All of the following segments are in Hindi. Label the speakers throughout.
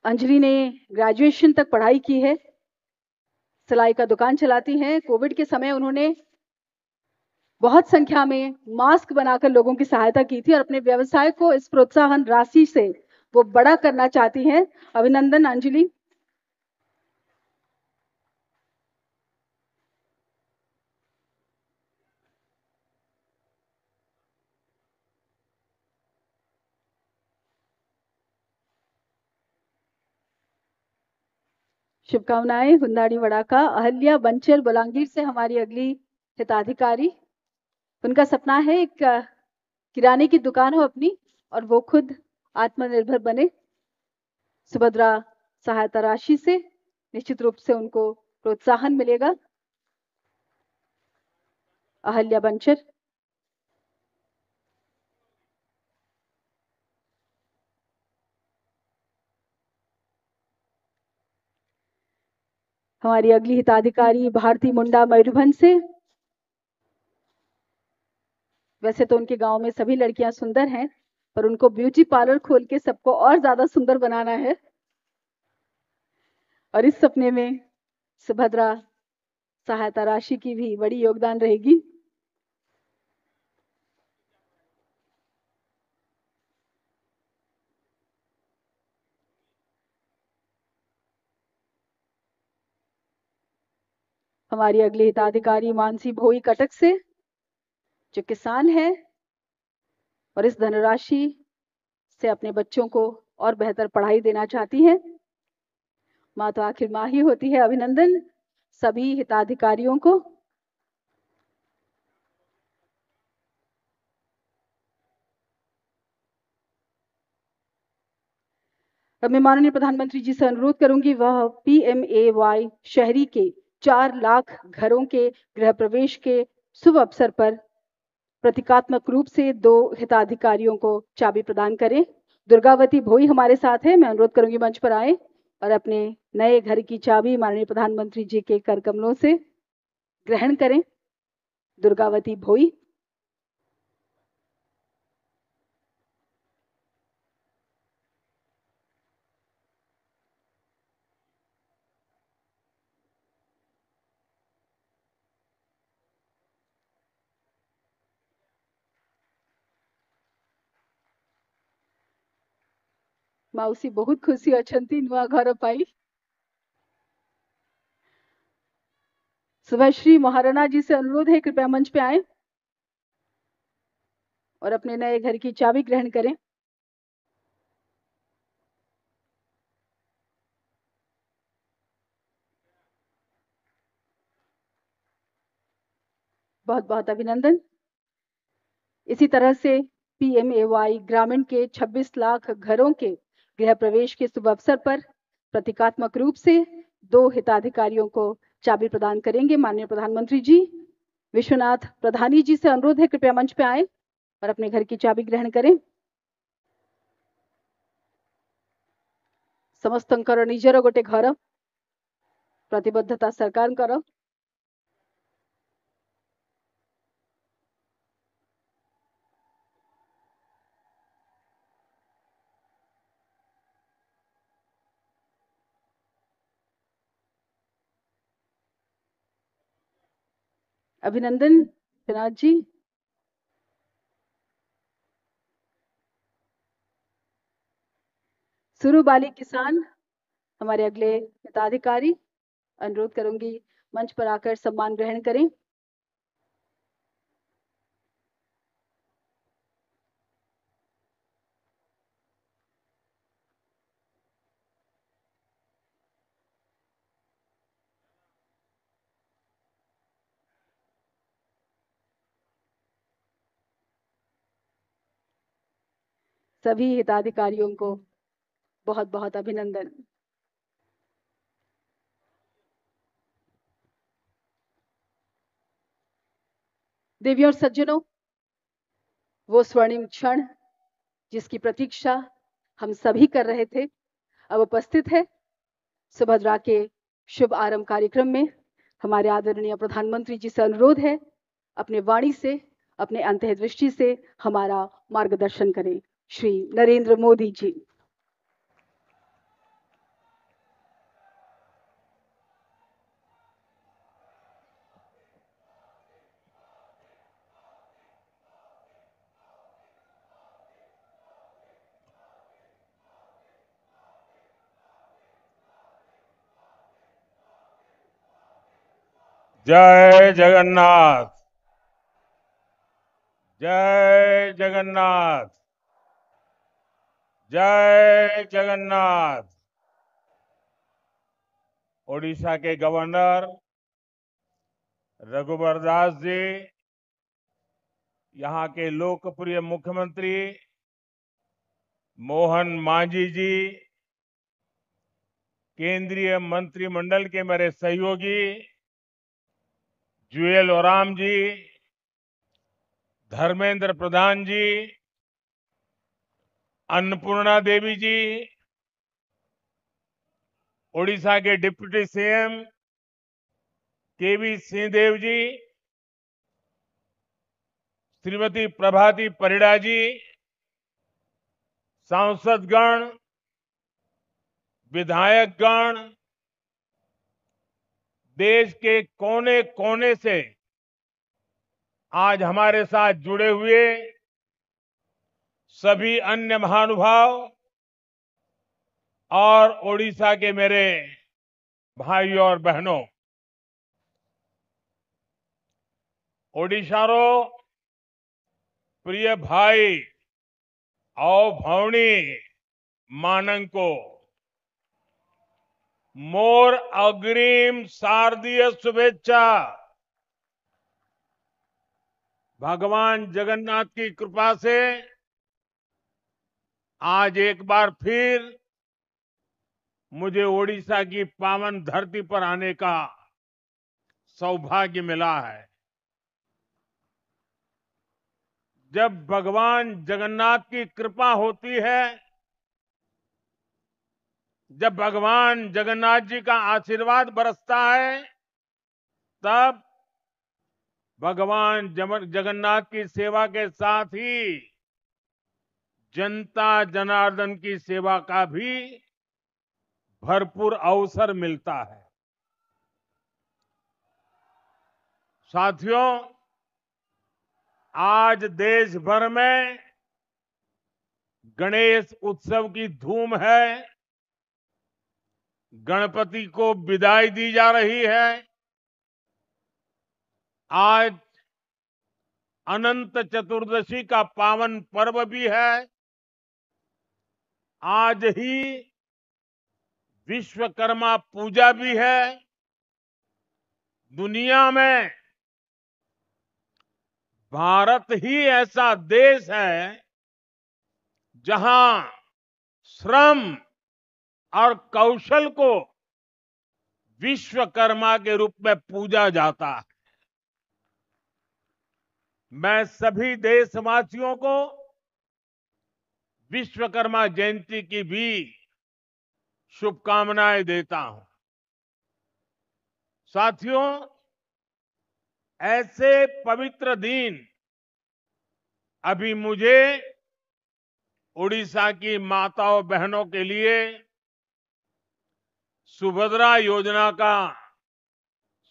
Speaker 1: अंजलि ने ग्रेजुएशन तक पढ़ाई की है, सिलाई का दुकान चलाती हैं। कोविड के समय उन्होंने बहुत संख्या में मास्क बनाकर लोगों की सहायता की थी और अपने व्यवसाय को इस प्रोत्साहन राशि से वो बड़ा करना चाहती हैं। अभिनंदन अंजलि। शुभकामनाएं। हुंदाड़ी वड़ाका अहल्या बंचल बलांगीर से हमारी अगली हिताधिकारी। उनका सपना है एक किराने की दुकान हो अपनी और वो खुद आत्मनिर्भर बने। सुभद्रा सहायता राशि से निश्चित रूप से उनको प्रोत्साहन मिलेगा। अहल्या बंचल। हमारी अगली हिताधिकारी भारती मुंडा मयूरभंज से। वैसे तो उनके गांव में सभी लड़कियां सुंदर हैं, पर उनको ब्यूटी पार्लर खोल के सबको और ज्यादा सुंदर बनाना है और इस सपने में सुभद्रा सहायता राशि की भी बड़ी योगदान रहेगी। हमारी अगली हिताधिकारी मानसी भोई कटक से, जो किसान है और इस धनराशि से अपने बच्चों को और बेहतर पढ़ाई देना चाहती हैं। माँ तो आखिर माँ ही होती है। अभिनंदन सभी हिताधिकारियों को। अब मैं माननीय प्रधानमंत्री जी से अनुरोध करूंगी वह PMAY शहरी के 4 लाख घरों के गृह प्रवेश के शुभ अवसर पर प्रतीकात्मक रूप से 2 हिताधिकारियों को चाबी प्रदान करें। दुर्गावती भोई हमारे साथ है। मैं अनुरोध करूंगी मंच पर आए और अपने नए घर की चाबी माननीय प्रधानमंत्री जी के कर कमलों से ग्रहण करें। दुर्गावती भोई। माउसी बहुत खुशी अछंती नुआ घर पाई। शुभश्री महाराणा जी से अनुरोध है कृपया मंच पे आए और अपने नए घर की चाबी ग्रहण करें। बहुत बहुत अभिनंदन। इसी तरह से PMAY ग्रामीण के 26 लाख घरों के गृह प्रवेश के शुभ अवसर पर प्रतीकात्मक रूप से 2 हिताधिकारियों को चाबी प्रदान करेंगे माननीय प्रधानमंत्री जी। विश्वनाथ प्रधानी जी से अनुरोध है कृपया मंच पे आए और अपने घर की चाबी ग्रहण करें। समस्तंकर निजर गोटे घर प्रतिबद्धता सरकार कर। अभिनंदन विश्वनाथ जी। सुरु बाली किसान हमारे अगले हिताधिकारी। अनुरोध करूंगी मंच पर आकर सम्मान ग्रहण करें। सभी हिताधिकारियों को बहुत बहुत अभिनंदन। देवियों और सज्जनों, वो स्वर्णिम क्षण जिसकी प्रतीक्षा हम सभी कर रहे थे अब उपस्थित है। सुभद्रा के शुभ आरंभ कार्यक्रम में हमारे आदरणीय प्रधानमंत्री जी से अनुरोध है अपने वाणी से, अपने अंतर्दृष्टि से हमारा मार्गदर्शन करें। श्री नरेंद्र मोदी जी।
Speaker 2: जय जगन्नाथ। जय जगन्नाथ। जय जगन्नाथ। ओडिशा के गवर्नर रघुवर दास जी, यहाँ के लोकप्रिय मुख्यमंत्री मोहन मांझी जी, केंद्रीय मंत्रिमंडल के मेरे सहयोगी जुएल ओराम जी, धर्मेंद्र प्रधान जी, अन्नपूर्णा देवी जी, ओडिशा के डिप्टी सीएम केवी सिंहदेव जी, श्रीमती प्रभाती परिड़ा जी, सांसदगण, विधायकगण, देश के कोने कोने से आज हमारे साथ जुड़े हुए सभी अन्य महानुभाव और ओडिशा के मेरे भाइयों और बहनों, ओडिशारो प्रिय भाई और भौणी मानंको मोर अग्रिम शारदीय शुभेच्छा। भगवान जगन्नाथ की कृपा से आज एक बार फिर मुझे ओडिशा की पावन धरती पर आने का सौभाग्य मिला है। जब भगवान जगन्नाथ की कृपा होती है, जब भगवान जगन्नाथ जी का आशीर्वाद बरसता है, तब भगवान जगन्नाथ की सेवा के साथ ही जनता जनार्दन की सेवा का भी भरपूर अवसर मिलता है। साथियों, आज देश भर में गणेश उत्सव की धूम है। गणपति को विदाई दी जा रही है। आज अनंत चतुर्दशी का पावन पर्व भी है। आज ही विश्वकर्मा पूजा भी है। दुनिया में भारत ही ऐसा देश है जहां श्रम और कौशल को विश्वकर्मा के रूप में पूजा जाता है। मैं सभी देशवासियों को विश्वकर्मा जयंती की भी शुभकामनाएं देता हूं। साथियों, ऐसे पवित्र दिन अभी मुझे ओडिशा की माताओं बहनों के लिए सुभद्रा योजना का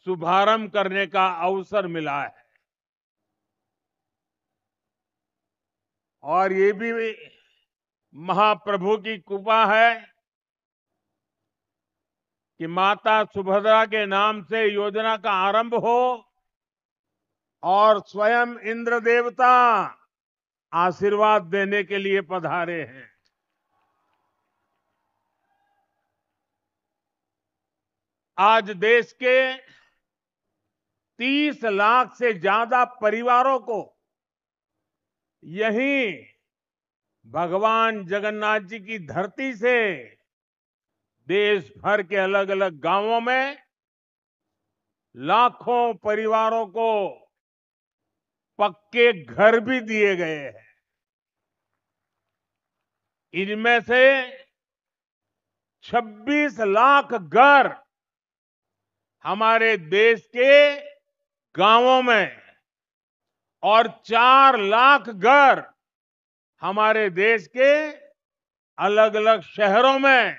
Speaker 2: शुभारंभ करने का अवसर मिला है। और ये भी महाप्रभु की कृपा है कि माता सुभद्रा के नाम से योजना का आरंभ हो और स्वयं इंद्र देवता आशीर्वाद देने के लिए पधारे हैं। आज देश के 30 लाख से ज्यादा परिवारों को यहीं भगवान जगन्नाथ जी की धरती से देश भर के अलग अलग गांवों में लाखों परिवारों को पक्के घर भी दिए गए हैं। इनमें से 26 लाख घर हमारे देश के गांवों में और 4 लाख घर हमारे देश के अलग अलग शहरों में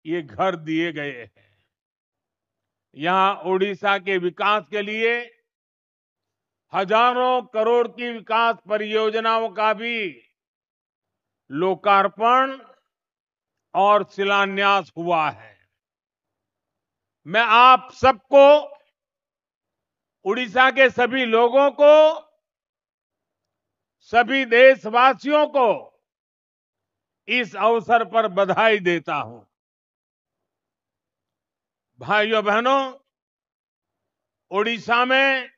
Speaker 2: ये घर दिए गए हैं। यहां ओडिशा के विकास के लिए हजारों करोड़ की विकास परियोजनाओं का भी लोकार्पण और शिलान्यास हुआ है। मैं आप सबको उड़ीसा के सभी लोगों को, सभी देशवासियों को इस अवसर पर बधाई देता हूं। भाइयों बहनों, ओडिशा में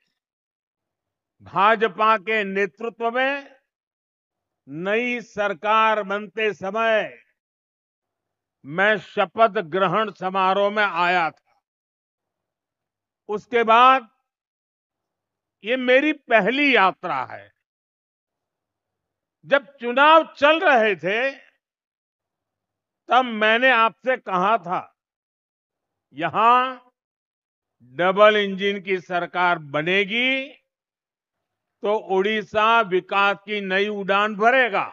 Speaker 2: भाजपा के नेतृत्व में नई सरकार बनते समय मैं शपथ ग्रहण समारोह में आया था। उसके बाद ये मेरी पहली यात्रा है। जब चुनाव चल रहे थे तब मैंने आपसे कहा था, यहां डबल इंजन की सरकार बनेगी तो ओडिशा विकास की नई उड़ान भरेगा।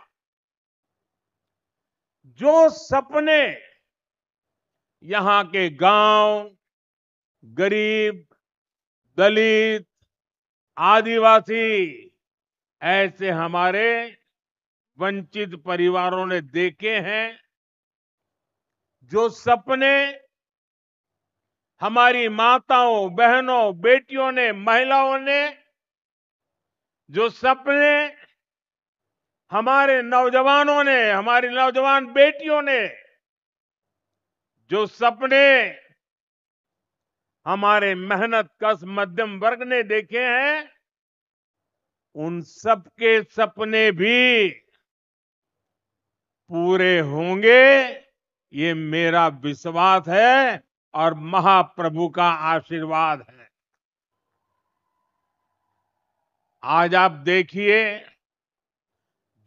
Speaker 2: जो सपने यहां के गांव, गरीब, दलित, आदिवासी, ऐसे हमारे वंचित परिवारों ने देखे हैं, जो सपने हमारी माताओं, बहनों, बेटियों ने, महिलाओं ने, जो सपने हमारे नौजवानों ने, हमारी नौजवान बेटियों ने, जो सपने हमारे मेहनत कश मध्यम वर्ग ने देखे हैं, उन सबके सपने भी पूरे होंगे, ये मेरा विश्वास है और महाप्रभु का आशीर्वाद है। आज आप देखिए,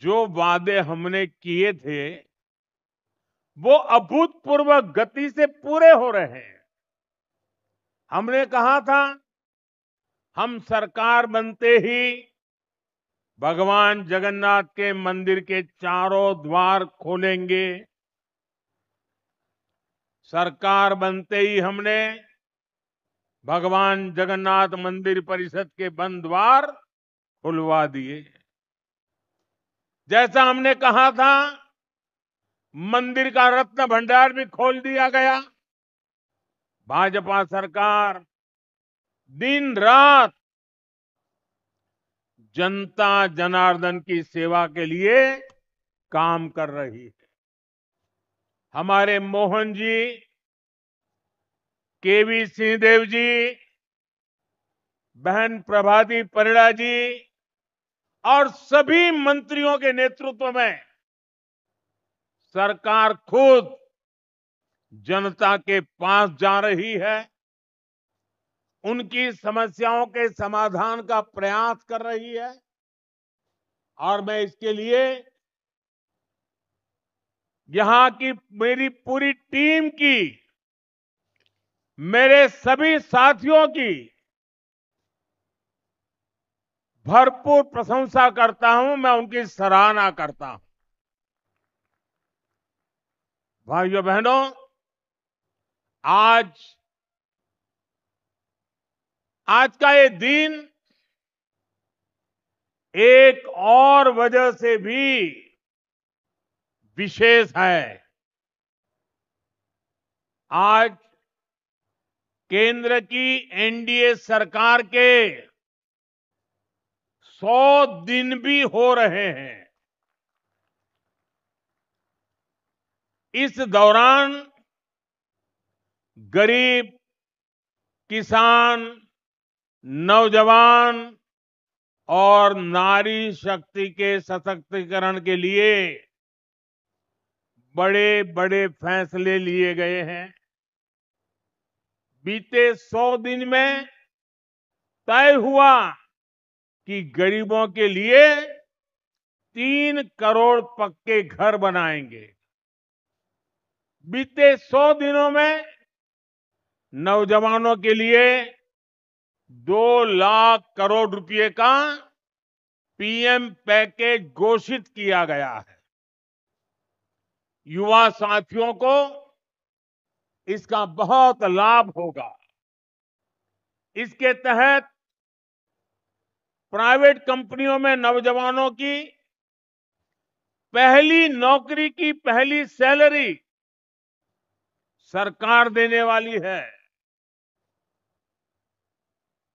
Speaker 2: जो वादे हमने किए थे वो अभूतपूर्व गति से पूरे हो रहे हैं। हमने कहा था, हम सरकार बनते ही भगवान जगन्नाथ के मंदिर के चारों द्वार खोलेंगे। सरकार बनते ही हमने भगवान जगन्नाथ मंदिर परिषद के बंद द्वार खुलवा दिए। जैसा हमने कहा था, मंदिर का रत्न भंडार भी खोल दिया गया। भाजपा सरकार दिन रात जनता जनार्दन की सेवा के लिए काम कर रही है। हमारे मोहन जी, केवी सिंहदेव जी, बहन प्रभाती परिड़ा जी और सभी मंत्रियों के नेतृत्व में सरकार खुद जनता के पास जा रही है, उनकी समस्याओं के समाधान का प्रयास कर रही है। और मैं इसके लिए यहां की मेरी पूरी टीम की, मेरे सभी साथियों की भरपूर प्रशंसा करता हूं, मैं उनकी सराहना करता हूं। भाइयों बहनों, आज का ये दिन एक और वजह से भी विशेष है। आज केंद्र की एनडीए सरकार के 100 दिन भी हो रहे हैं। इस दौरान गरीब, किसान, नौजवान और नारी शक्ति के सशक्तिकरण के लिए बड़े बड़े फैसले लिए गए हैं। बीते 100 दिन में तय हुआ कि गरीबों के लिए 3 करोड़ पक्के घर बनाएंगे। बीते 100 दिनों में नौजवानों के लिए 2 लाख करोड़ रुपए का पीएम पैकेज घोषित किया गया है। युवा साथियों को इसका बहुत लाभ होगा। इसके तहत प्राइवेट कंपनियों में नौजवानों की पहली नौकरी की पहली सैलरी सरकार देने वाली है।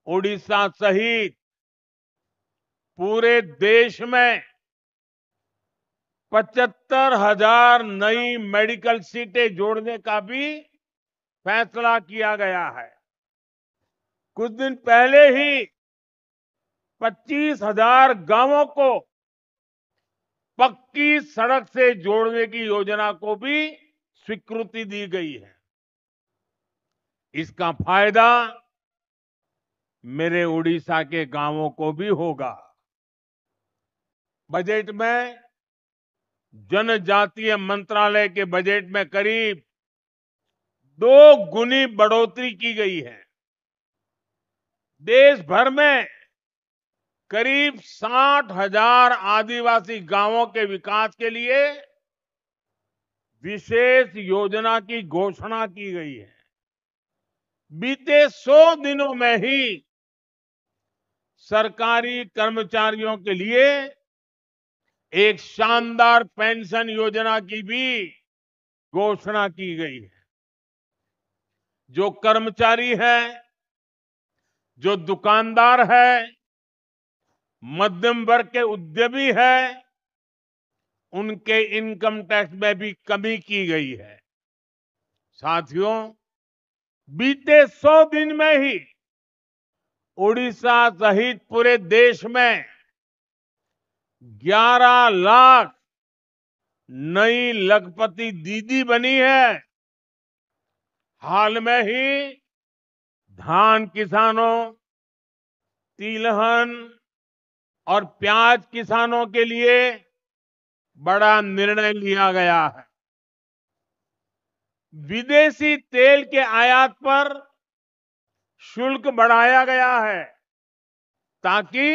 Speaker 2: ओडिशा सहित पूरे देश में 75,000 नई मेडिकल सीटें जोड़ने का भी फैसला किया गया है। कुछ दिन पहले ही 25,000 गांवों को पक्की सड़क से जोड़ने की योजना को भी स्वीकृति दी गई है। इसका फायदा मेरे उड़ीसा के गांवों को भी होगा। बजट में जनजातीय मंत्रालय के बजट में करीब 2 गुनी बढ़ोतरी की गई है। देश भर में करीब 60,000 आदिवासी गांवों के विकास के लिए विशेष योजना की घोषणा की गई है। बीते 100 दिनों में ही सरकारी कर्मचारियों के लिए एक शानदार पेंशन योजना की भी घोषणा की गई है। जो कर्मचारी है, जो दुकानदार है, मध्यम वर्ग के उद्यमी है, उनके इनकम टैक्स में भी कमी की गई है। साथियों, बीते 100 दिन में ही ओडिशा सहित पूरे देश में 11 लाख नई लखपति दीदी बनी है। हाल में ही धान किसानों, तिलहन और प्याज किसानों के लिए बड़ा निर्णय लिया गया है। विदेशी तेल के आयात पर शुल्क बढ़ाया गया है ताकि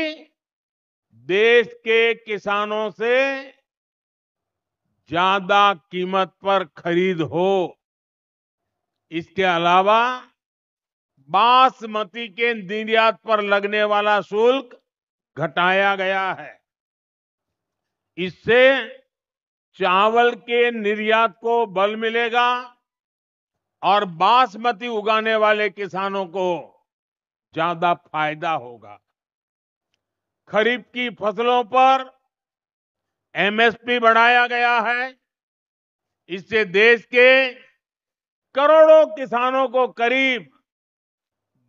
Speaker 2: देश के किसानों से ज्यादा कीमत पर खरीद हो। इसके अलावा बासमती के निर्यात पर लगने वाला शुल्क घटाया गया है। इससे चावल के निर्यात को बल मिलेगा और बासमती उगाने वाले किसानों को ज्यादा फायदा होगा। खरीफ की फसलों पर एमएसपी बढ़ाया गया है। इससे देश के करोड़ों किसानों को करीब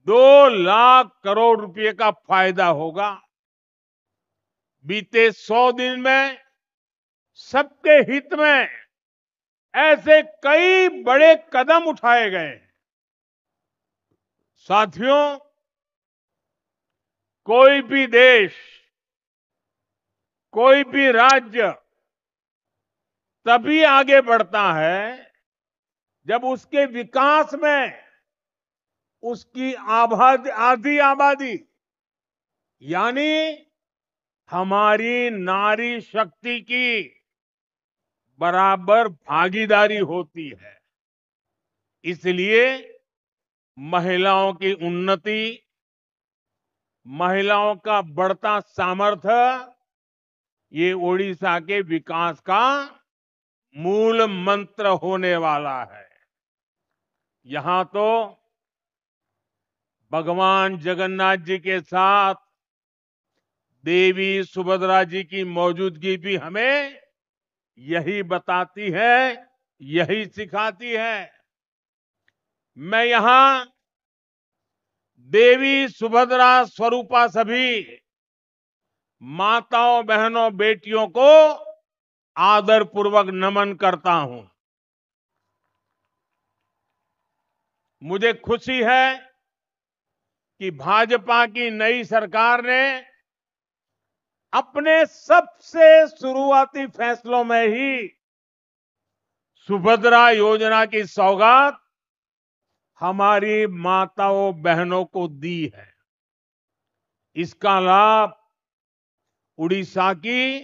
Speaker 2: 2 लाख करोड़ रुपए का फायदा होगा। बीते 100 दिन में सबके हित में ऐसे कई बड़े कदम उठाए गए। साथियों, कोई भी देश, कोई भी राज्य तभी आगे बढ़ता है जब उसके विकास में उसकी आधी आबादी यानी हमारी नारी शक्ति की बराबर भागीदारी होती है। इसलिए महिलाओं की उन्नति, महिलाओं का बढ़ता सामर्थ्य ये ओडिशा के विकास का मूल मंत्र होने वाला है। यहां तो भगवान जगन्नाथ जी के साथ देवी सुभद्रा जी की मौजूदगी भी हमें यही बताती है, यही सिखाती है। मैं यहां देवी सुभद्रा स्वरूपा सभी माताओं, बहनों, बेटियों को आदर पूर्वक नमन करता हूं। मुझे खुशी है कि भाजपा की नई सरकार ने अपने सबसे शुरुआती फैसलों में ही सुभद्रा योजना की सौगात हमारी माताओं, बहनों को दी है। इसका लाभ उड़ीसा की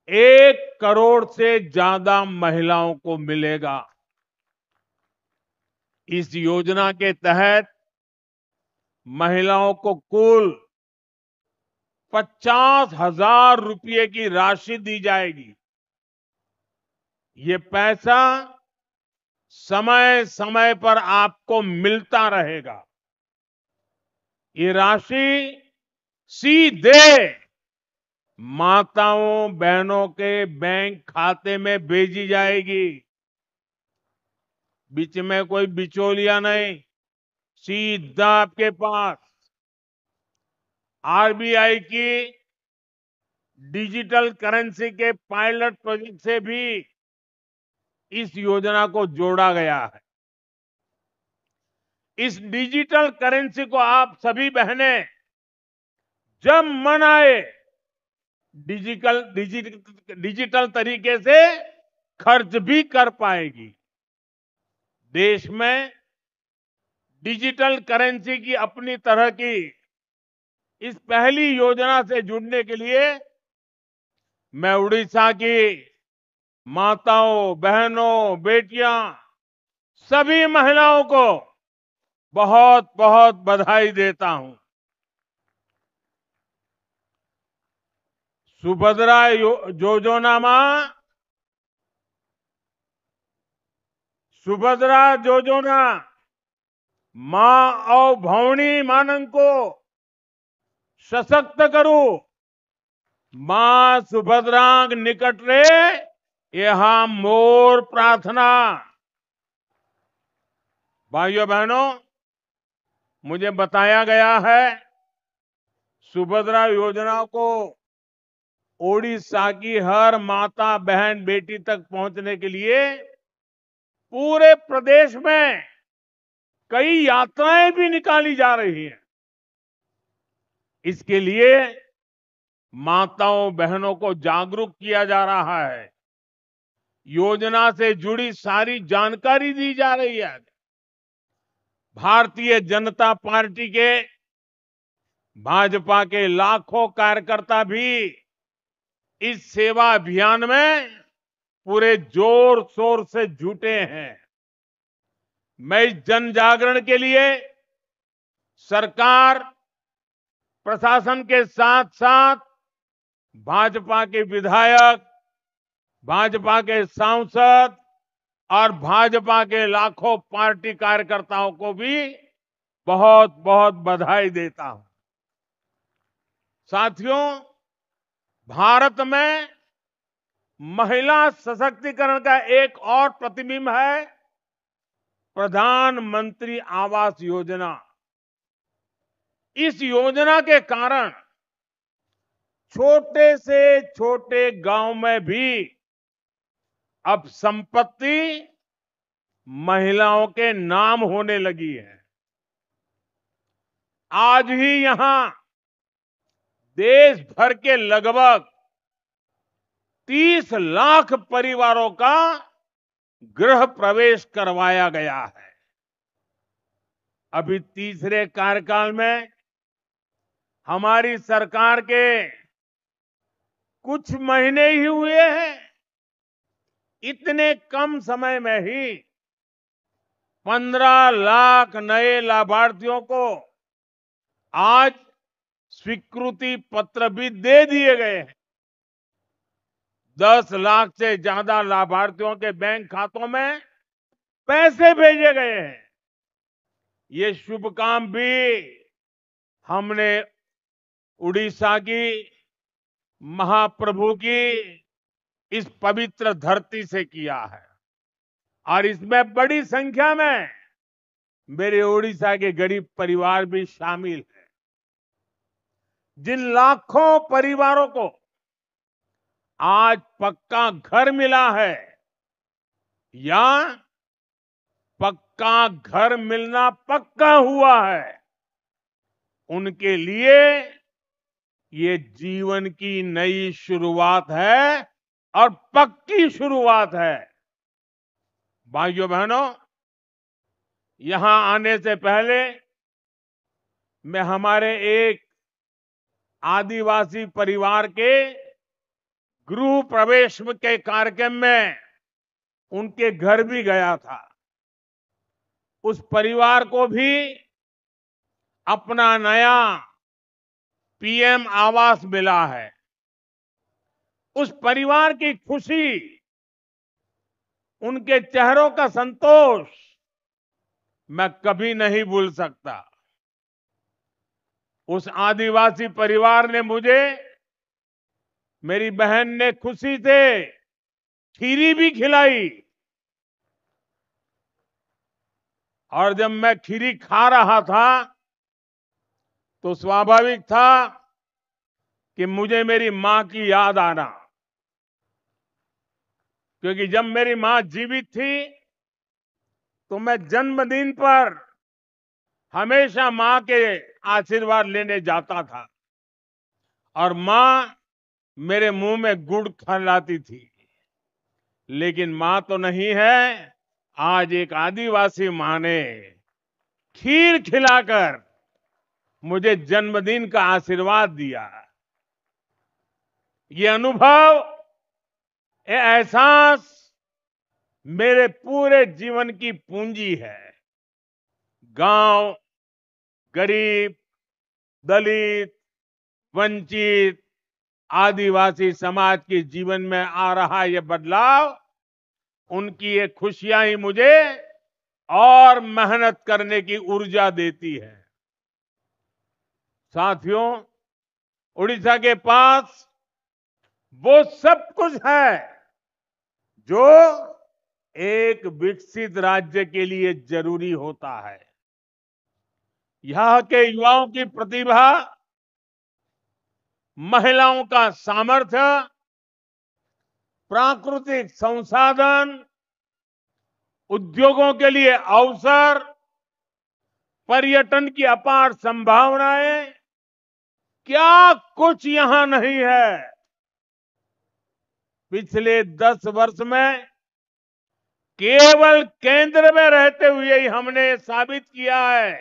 Speaker 2: 1 करोड़ से ज्यादा महिलाओं को मिलेगा। इस योजना के तहत महिलाओं को कुल 50,000 रुपये की राशि दी जाएगी। ये पैसा समय समय पर आपको मिलता रहेगा। ये राशि सीधे माताओं बहनों के बैंक खाते में भेजी जाएगी। बीच में कोई बिचौलिया नहीं, सीधा आपके पास। आरबीआई की डिजिटल करेंसी के पायलट प्रोजेक्ट से भी इस योजना को जोड़ा गया है। इस डिजिटल करेंसी को आप सभी बहनें जब मन आए डिजिटल तरीके से खर्च भी कर पाएगी। देश में डिजिटल करेंसी की अपनी तरह की इस पहली योजना से जुड़ने के लिए मैं उड़ीसा की माताओं, बहनों, बेटियां, सभी महिलाओं को बहुत बहुत बधाई देता हूं। सुभद्रा योजना मां और भौणी मानन को सशक्त करू। मां सुभद्रांग निकट रे यहां मोर प्रार्थना। भाइयों बहनों, मुझे बताया गया है सुभद्रा योजना को ओडिशा की हर माता, बहन, बेटी तक पहुंचने के लिए पूरे प्रदेश में कई यात्राएं भी निकाली जा रही हैं। इसके लिए माताओं, बहनों को जागरूक किया जा रहा है। योजना से जुड़ी सारी जानकारी दी जा रही है। भारतीय जनता पार्टी के भाजपा के लाखों कार्यकर्ता भी इस सेवा अभियान में पूरे जोर शोर से जुटे हैं। मैं इस जन जागरण के लिए सरकार, प्रशासन के साथ साथ भाजपा के विधायक, भाजपा के सांसद और भाजपा के लाखों पार्टी कार्यकर्ताओं को भी बहुत बहुत बधाई देता हूं। साथियों, भारत में महिला सशक्तिकरण का एक और प्रतिबिंब है प्रधानमंत्री आवास योजना। इस योजना के कारण छोटे से छोटे गांव में भी अब संपत्ति महिलाओं के नाम होने लगी है। आज ही यहां देश भर के लगभग 30 लाख परिवारों का गृह प्रवेश करवाया गया है। अभी तीसरे कार्यकाल में हमारी सरकार के कुछ महीने ही हुए हैं। इतने कम समय में ही 15 लाख नए लाभार्थियों को आज स्वीकृति पत्र भी दे दिए गए हैं। 10 लाख से ज्यादा लाभार्थियों के बैंक खातों में पैसे भेजे गए हैं। ये शुभ काम भी हमने उड़ीसा की महाप्रभु की इस पवित्र धरती से किया है और इसमें बड़ी संख्या में मेरे उड़ीसा के गरीब परिवार भी शामिल हैं। जिन लाखों परिवारों को आज पक्का घर मिला है या पक्का घर मिलना पक्का हुआ है, उनके लिए ये जीवन की नई शुरुआत है और पक्की शुरुआत है। भाइयों बहनों, यहां आने से पहले मैं हमारे एक आदिवासी परिवार के गृह प्रवेश के कार्यक्रम में उनके घर भी गया था। उस परिवार को भी अपना नया पीएम आवास मिला है। उस परिवार की खुशी, उनके चेहरों का संतोष मैं कभी नहीं भूल सकता। उस आदिवासी परिवार ने मुझे, मेरी बहन ने खुशी से खीरी भी खिलाई। और जब मैं खीरी खा रहा था तो स्वाभाविक था कि मुझे मेरी मां की याद आना, क्योंकि जब मेरी मां जीवित थी तो मैं जन्मदिन पर हमेशा मां के आशीर्वाद लेने जाता था और मां मेरे मुंह में गुड़ खिलाती थी। लेकिन मां तो नहीं है, आज एक आदिवासी मां ने खीर खिलाकर मुझे जन्मदिन का आशीर्वाद दिया। ये अनुभव, ये एहसास मेरे पूरे जीवन की पूंजी है। गांव, गरीब, दलित, वंचित, आदिवासी समाज के जीवन में आ रहा ये बदलाव, उनकी ये खुशियां ही मुझे और मेहनत करने की ऊर्जा देती है। साथियों, उड़ीसा के पास वो सब कुछ है जो एक विकसित राज्य के लिए जरूरी होता है। यहाँ के युवाओं की प्रतिभा, महिलाओं का सामर्थ्य, प्राकृतिक संसाधन, उद्योगों के लिए अवसर, पर्यटन की अपार संभावनाएं, क्या कुछ यहां नहीं है। पिछले 10 वर्ष में केवल केंद्र में रहते हुए ही हमने साबित किया है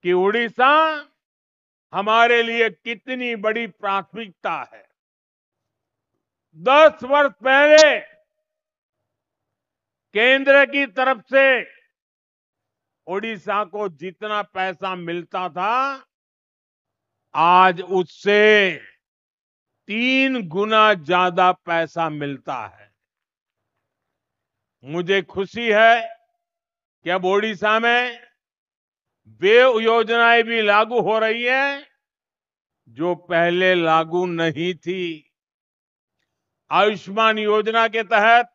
Speaker 2: कि उड़ीसा हमारे लिए कितनी बड़ी प्राथमिकता है। 10 वर्ष पहले केंद्र की तरफ से उड़ीसा को जितना पैसा मिलता था, आज उससे 3 गुना ज्यादा पैसा मिलता है। मुझे खुशी है कि अब ओडिशा में वे योजनाएं भी लागू हो रही हैं जो पहले लागू नहीं थी। आयुष्मान योजना के तहत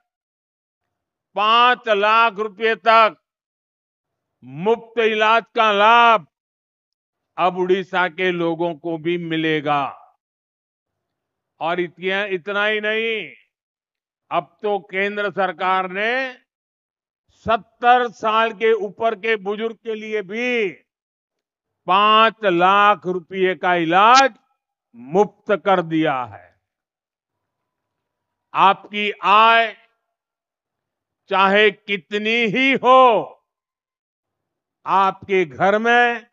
Speaker 2: 5 लाख रुपए तक मुफ्त इलाज का लाभ अब उड़ीसा के लोगों को भी मिलेगा। और इतना ही नहीं, अब तो केंद्र सरकार ने 70 साल के ऊपर के बुजुर्ग के लिए भी 5 लाख रुपए का इलाज मुफ्त कर दिया है। आपकी आय चाहे कितनी ही हो, आपके घर में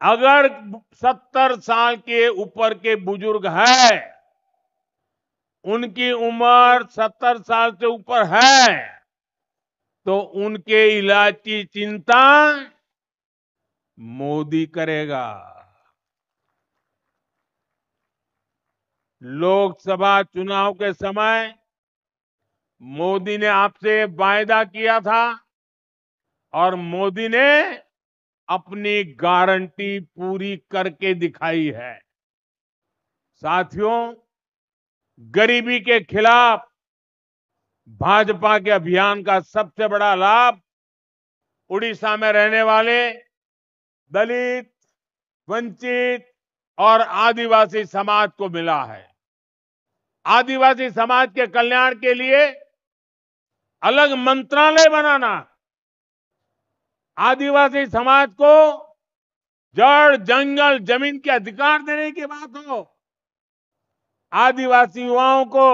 Speaker 2: अगर 70 साल के ऊपर के बुजुर्ग हैं, उनकी उम्र 70 साल से ऊपर है, तो उनके इलाज की चिंता मोदी करेगा। लोकसभा चुनाव के समय मोदी ने आपसे वायदा किया था और मोदी ने अपनी गारंटी पूरी करके दिखाई है। साथियों, गरीबी के खिलाफ भाजपा के अभियान का सबसे बड़ा लाभ उड़ीसा में रहने वाले दलित, वंचित और आदिवासी समाज को मिला है। आदिवासी समाज के कल्याण के लिए अलग मंत्रालय बनाना, आदिवासी समाज को जड़, जंगल, जमीन के अधिकार देने की बात हो, आदिवासी युवाओं को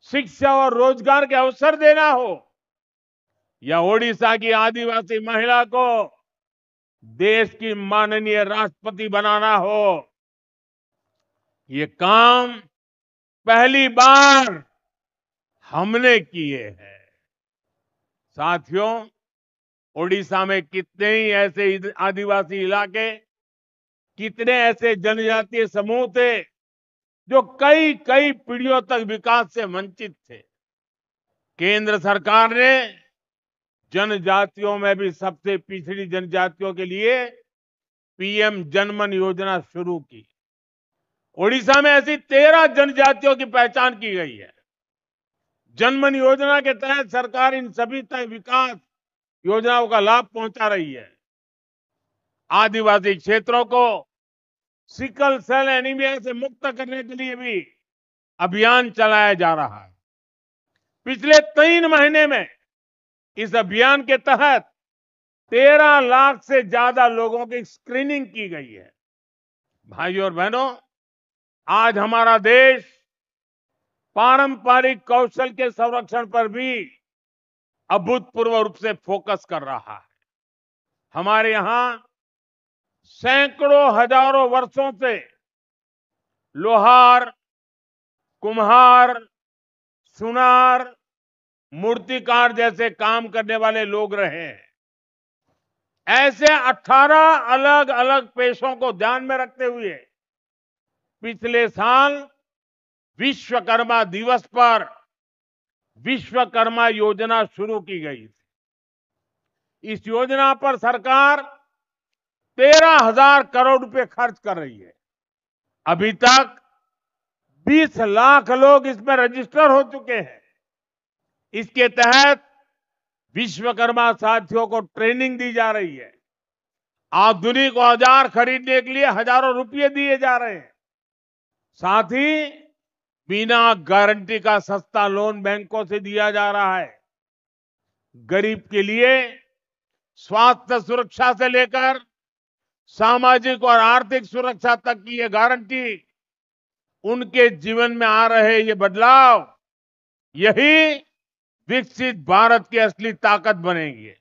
Speaker 2: शिक्षा और रोजगार के अवसर देना हो, या ओडिशा की आदिवासी महिला को देश की माननीय राष्ट्रपति बनाना हो, ये काम पहली बार हमने किए हैं। साथियों, ओडिशा में कितने ही ऐसे आदिवासी इलाके, कितने ऐसे जनजातीय समूह थे जो कई कई पीढ़ियों तक विकास से वंचित थे। केंद्र सरकार ने जनजातियों में भी सबसे पिछड़ी जनजातियों के लिए पीएम जनमन योजना शुरू की। ओडिशा में ऐसी 13 जनजातियों की पहचान की गई है। जनमन योजना के तहत सरकार इन सभी विकास योजनाओं का लाभ पहुंचा रही है। आदिवासी क्षेत्रों को सिकल सेल एनीमिया से मुक्त करने के लिए भी अभियान चलाया जा रहा है। पिछले 3 महीने में इस अभियान के तहत 13 लाख से ज्यादा लोगों की स्क्रीनिंग की गई है। भाइयों और बहनों, आज हमारा देश पारंपरिक कौशल के संरक्षण पर भी अभूतपूर्व रूप से फोकस कर रहा है। हमारे यहां सैकड़ों हजारों वर्षों से लोहार, कुम्हार, सुनार, मूर्तिकार जैसे काम करने वाले लोग रहे हैं। ऐसे 18 अलग अलग पेशों को ध्यान में रखते हुए पिछले साल विश्वकर्मा दिवस पर विश्वकर्मा योजना शुरू की गई थी। इस योजना पर सरकार 13,000 करोड़ रुपए खर्च कर रही है। अभी तक 20 लाख लोग इसमें रजिस्टर हो चुके हैं। इसके तहत विश्वकर्मा साथियों को ट्रेनिंग दी जा रही है। आधुनिक औजार खरीदने के लिए हजारों रुपए दिए जा रहे हैं। साथ ही बिना गारंटी का सस्ता लोन बैंकों से दिया जा रहा है। गरीब के लिए स्वास्थ्य सुरक्षा से लेकर सामाजिक और आर्थिक सुरक्षा तक की ये गारंटी, उनके जीवन में आ रहे ये बदलाव, यही विकसित भारत की असली ताकत बनेंगे।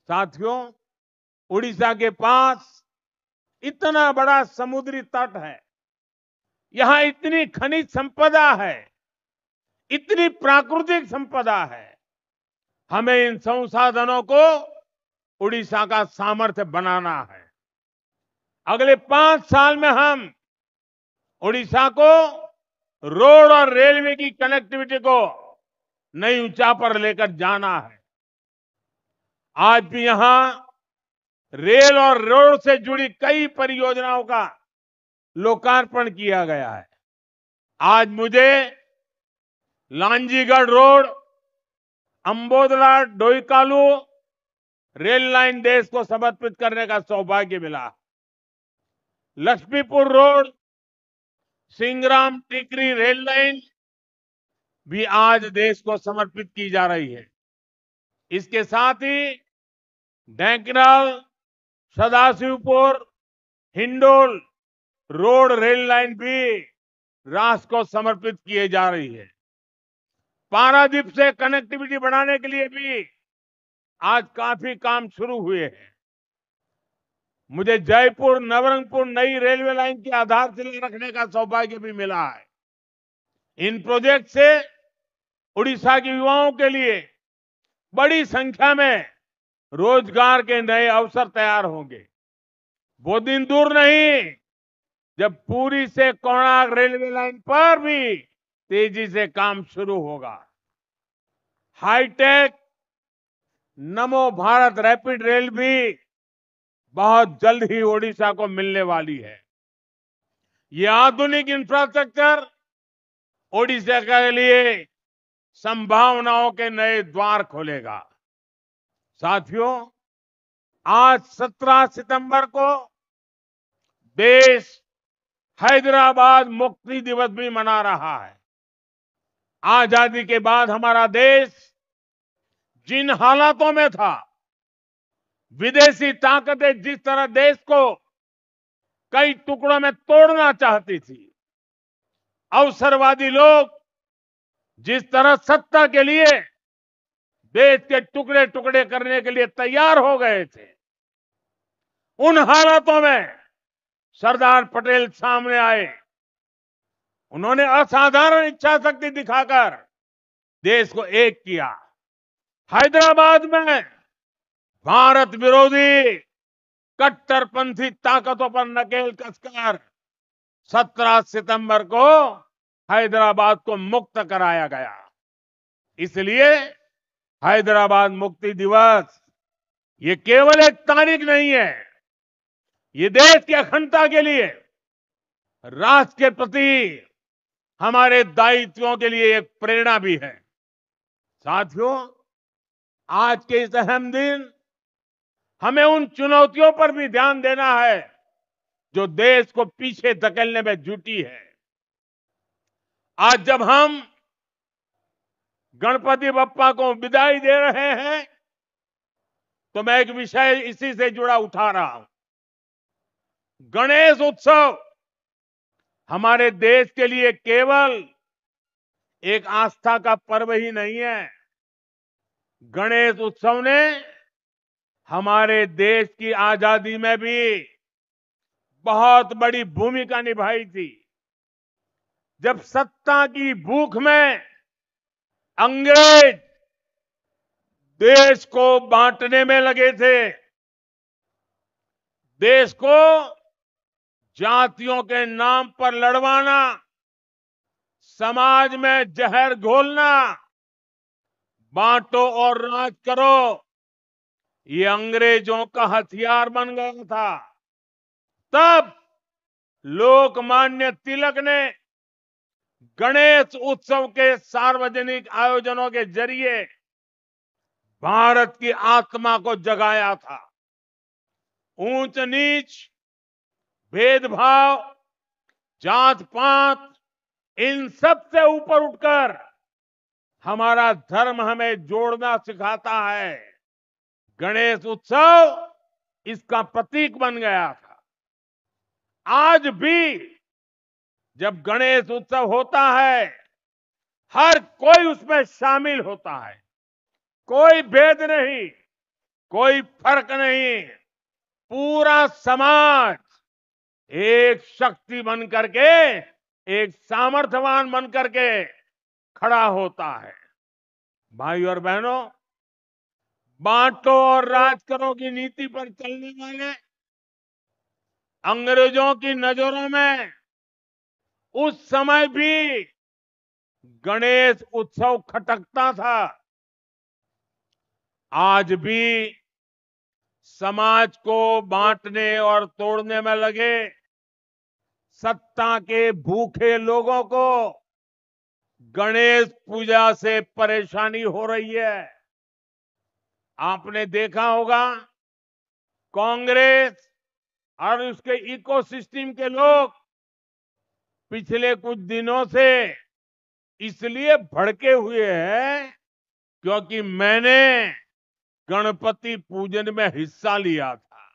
Speaker 2: साथियों, उड़ीसा के पास इतना बड़ा समुद्री तट है, यहां इतनी खनिज संपदा है, इतनी प्राकृतिक संपदा है। हमें इन संसाधनों को उड़ीसा का सामर्थ्य बनाना है। अगले 5 साल में हम उड़ीसा को रोड और रेलवे की कनेक्टिविटी को नई ऊंचाई पर लेकर जाना है। आज भी यहां रेल और रोड से जुड़ी कई परियोजनाओं का लोकार्पण किया गया है। आज मुझे लांजीगढ़ रोड, अंबोदला डोईकालू रेल लाइन देश को समर्पित करने का सौभाग्य मिला। लक्ष्मीपुर रोड, सिंगराम टिकरी रेल लाइन भी आज देश को समर्पित की जा रही है। इसके साथ ही Dhenkanal, Sadashivpur, Hindol road rail line भी राष्ट्र को समर्पित किए जा रही है। पारादीप से कनेक्टिविटी बढ़ाने के लिए भी आज काफी काम शुरू हुए हैं। मुझे जयपुर नवरंगपुर नई रेलवे लाइन की आधारशिला रखने का सौभाग्य भी मिला है। इन प्रोजेक्ट से उड़ीसा के युवाओं के लिए बड़ी संख्या में रोजगार के नए अवसर तैयार होंगे। वो दिन दूर नहीं जब पुरी से कोणार्क रेलवे लाइन पर भी तेजी से काम शुरू होगा। हाईटेक नमो भारत रैपिड रेल भी बहुत जल्द ही ओडिशा को मिलने वाली है। ये आधुनिक इंफ्रास्ट्रक्चर ओडिशा के लिए संभावनाओं के नए द्वार खोलेगा। साथियों, आज 17 सितंबर को देश हैदराबाद मुक्ति दिवस भी मना रहा है। आजादी के बाद हमारा देश जिन हालातों में था, विदेशी ताकतें जिस तरह देश को कई टुकड़ों में तोड़ना चाहती थी, अवसरवादी लोग जिस तरह सत्ता के लिए देश के टुकड़े टुकड़े करने के लिए तैयार हो गए थे, उन हालातों में सरदार पटेल सामने आए। उन्होंने असाधारण इच्छा शक्ति दिखाकर देश को एक किया। हैदराबाद में भारत विरोधी कट्टरपंथी ताकतों पर नकेल कसकर 17 सितंबर को हैदराबाद को मुक्त कराया गया। इसलिए हैदराबाद मुक्ति दिवस ये केवल एक तारीख नहीं है, ये देश की अखंडता के लिए, राष्ट्र के प्रति हमारे दायित्वों के लिए एक प्रेरणा भी है। साथियों, आज के इस अहम दिन हमें उन चुनौतियों पर भी ध्यान देना है जो देश को पीछे धकेलने में जुटी है। आज जब हम गणपति बप्पा को विदाई दे रहे हैं, तो मैं एक विषय इसी से जुड़ा उठा रहा हूं। गणेश उत्सव हमारे देश के लिए केवल एक आस्था का पर्व ही नहीं है। गणेश उत्सव ने हमारे देश की आजादी में भी बहुत बड़ी भूमिका निभाई थी। जब सत्ता की भूख में अंग्रेज देश को बांटने में लगे थे, देश को जातियों के नाम पर लड़वाना, समाज में जहर घोलना, बांटो और राज करो, ये अंग्रेजों का हथियार बन गया था। तब लोकमान्य तिलक ने गणेश उत्सव के सार्वजनिक आयोजनों के जरिए भारत की आत्मा को जगाया था। ऊंच नीच, भेदभाव, जात पात, इन सब से ऊपर उठकर हमारा धर्म हमें जोड़ना सिखाता है। गणेश उत्सव इसका प्रतीक बन गया था। आज भी जब गणेश उत्सव होता है, हर कोई उसमें शामिल होता है। कोई भेद नहीं, कोई फर्क नहीं। पूरा समाज एक शक्ति बन करके, एक सामर्थ्यवान बन करके खड़ा होता है। भाई और बहनों, बांटो और राज करो की नीति पर चलने वाले अंग्रेजों की नजरों में उस समय भी गणेश उत्सव खटकता था। आज भी समाज को बांटने और तोड़ने में लगे सत्ता के भूखे लोगों को गणेश पूजा से परेशानी हो रही है। आपने देखा होगा, कांग्रेस और उसके इकोसिस्टम के लोग पिछले कुछ दिनों से इसलिए भड़के हुए हैं क्योंकि मैंने गणपति पूजन में हिस्सा लिया था।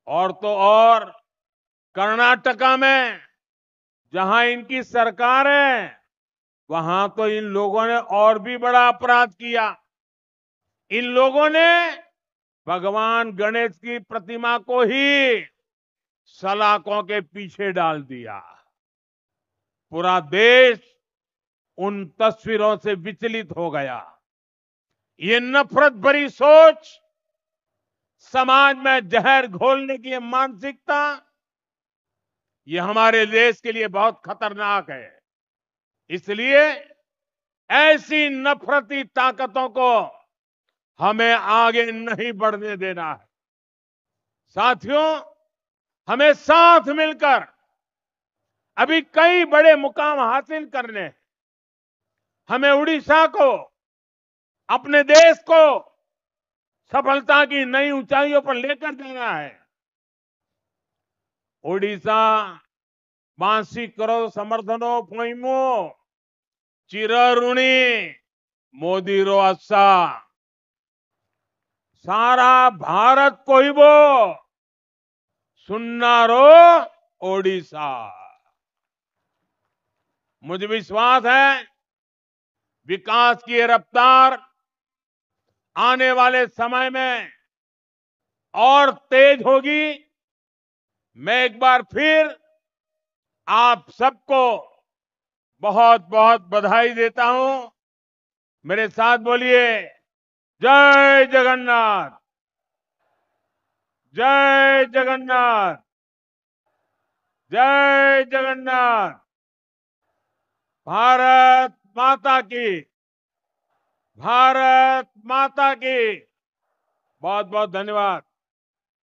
Speaker 2: और तो और कर्नाटका में जहां इनकी सरकार है, वहां तो इन लोगों ने और भी बड़ा अपराध किया। इन लोगों ने भगवान गणेश की प्रतिमा को ही सलाखों के पीछे डाल दिया। पूरा देश उन तस्वीरों से विचलित हो गया। ये नफरत भरी सोच, समाज में जहर घोलने की ये मानसिकता, ये हमारे देश के लिए बहुत खतरनाक है। इसलिए ऐसी नफरती ताकतों को हमें आगे नहीं बढ़ने देना है। साथियों, हमें साथ मिलकर अभी कई बड़े मुकाम हासिल करने हैं। हमें उड़ीसा को, अपने देश को सफलता की नई ऊंचाइयों पर लेकर जाना है। ओडिशा बांसी करो समर्थनो पोइमो चिरऋणी मोदी रो अस्सा, सारा भारत को ही वो सुन्नारो ओडिशा। मुझे विश्वास है विकास की रफ्तार आने वाले समय में और तेज होगी। मैं एक बार फिर आप सबको बहुत बहुत बधाई देता हूं। मेरे साथ बोलिए, जय जगन्नाथ, जय जगन्नाथ, जय जगन्नाथ। भारत माता की, भारत माता की। बहुत बहुत धन्यवाद।